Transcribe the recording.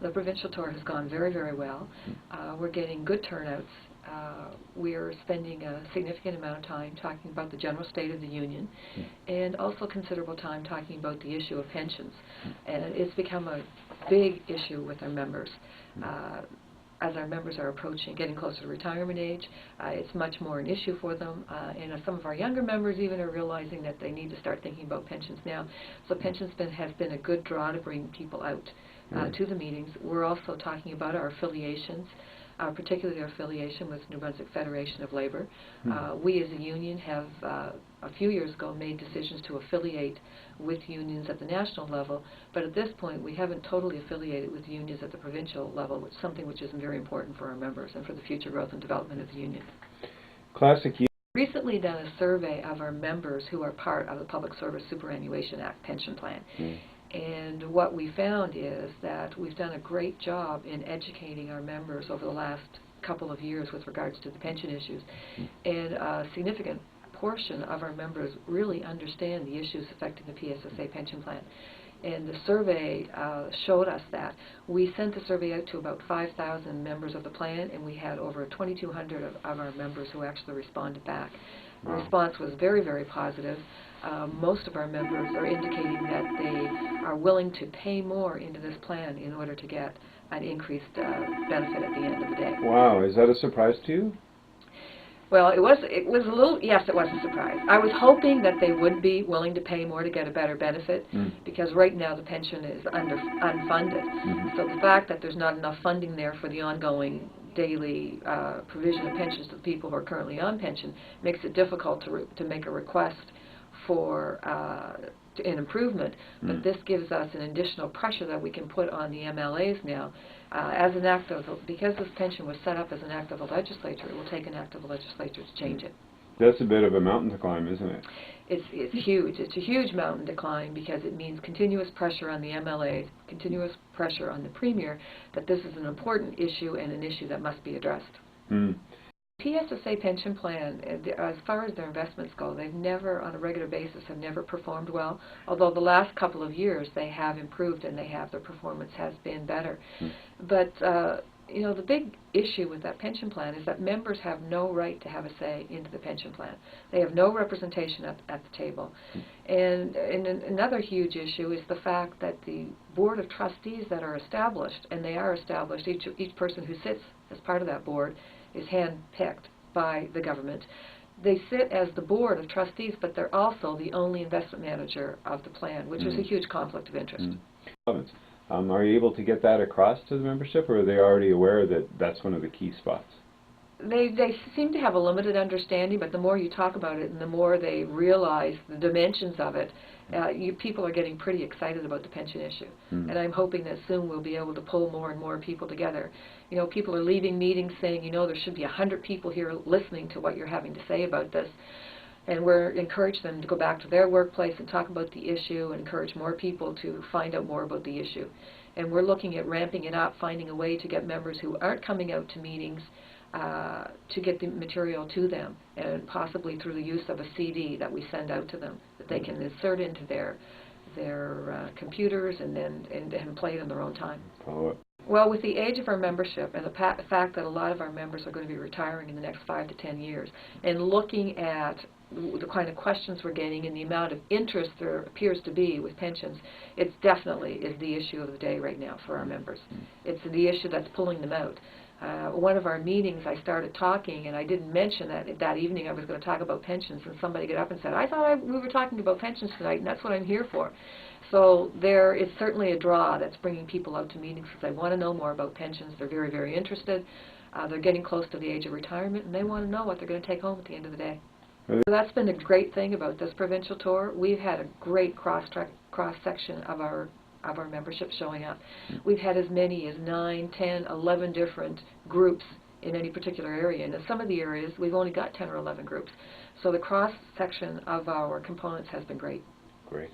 The provincial tour has gone very, very well. We're getting good turnouts. We're spending a significant amount of time talking about the general state of the union, and also considerable time talking about the issue of pensions. And it's become a big issue with our members. As our members are approaching, getting closer to retirement age, it's much more an issue for them. And some of our younger members even are realizing that they need to start thinking about pensions now. So pensions has been a good draw to bring people out to the meetings. We're also talking about our affiliations, particularly our affiliation with New Brunswick Federation of Labor. We as a union have, a few years ago, made decisions to affiliate with unions at the national level, but at this point we haven't totally affiliated with unions at the provincial level, which is something which is very important for our members and for the future growth and development of the union. Classic. Recently done a survey of our members who are part of the Public Service Superannuation Act pension plan. And what we found is that we've done a great job in educating our members over the last couple of years with regards to the pension issues. And a significant portion of our members really understand the issues affecting the PSSA pension plan. And the survey showed us that. We sent the survey out to about 5,000 members of the plan, and we had over 2,200 of our members who actually responded back. The response was very, very positive. Most of our members are indicating that they are willing to pay more into this plan in order to get an increased benefit at the end of the day. Wow, is that a surprise to you? Well, it was a little, yes, it was a surprise. I was hoping that they would be willing to pay more to get a better benefit, because right now the pension is unfunded. So the fact that there's not enough funding there for the ongoing daily provision of pensions to the people who are currently on pension makes it difficult to make a request for an improvement, but this gives us an additional pressure that we can put on the MLAs now. As an act of, because this pension was set up as an act of the legislature, it will take an act of the legislature to change it. That's a bit of a mountain to climb, isn't it? It's huge. It's a huge mountain to climb, because it means continuous pressure on the MLAs, continuous pressure on the Premier, that this is an important issue and an issue that must be addressed. PSSA pension plan, as far as their investments go, they've never, on a regular basis, have never performed well. Although the last couple of years they have improved, and their performance has been better. But you know, the big issue with that pension plan is that members have no right to have a say into the pension plan. They have no representation at the table. And another huge issue is the fact that the board of trustees that are established, and they are established, each person who sits as part of that board is hand-picked by the government. They sit as the board of trustees, but they're also the only investment manager of the plan, which is a huge conflict of interest. Are you able to get that across to the membership, or are they already aware that that's one of the key spots? They seem to have a limited understanding, but the more you talk about it and the more they realize the dimensions of it, people are getting pretty excited about the pension issue. And I'm hoping that soon we'll be able to pull more and more people together. You know, people are leaving meetings saying, you know, there should be 100 people here listening to what you're having to say about this. And we're encouraging them to go back to their workplace and talk about the issue, and encourage more people to find out more about the issue. And we're looking at ramping it up, finding a way to get members who aren't coming out to meetings to get the material to them, and possibly through the use of a CD that we send out to them that they can insert into their computers and then play it in their own time. Well, with the age of our membership and the fact that a lot of our members are going to be retiring in the next 5 to 10 years, and looking at the kind of questions we're getting and the amount of interest there appears to be with pensions, it definitely is the issue of the day right now for our members. It's the issue that's pulling them out. One of our meetings, I started talking, and I didn't mention that evening I was going to talk about pensions, and somebody got up and said, I thought we were talking about pensions tonight, and that's what I'm here for. So there is certainly a draw that's bringing people out to meetings because they want to know more about pensions. They're very, very interested. They're getting close to the age of retirement, and they want to know what they're going to take home at the end of the day. So that's been a great thing about this provincial tour. We've had a great cross-section of our membership showing up. We've had as many as 9, 10, 11 different groups in any particular area, and in some of the areas we've only got 10 or 11 groups. So the cross-section of our components has been great. Great.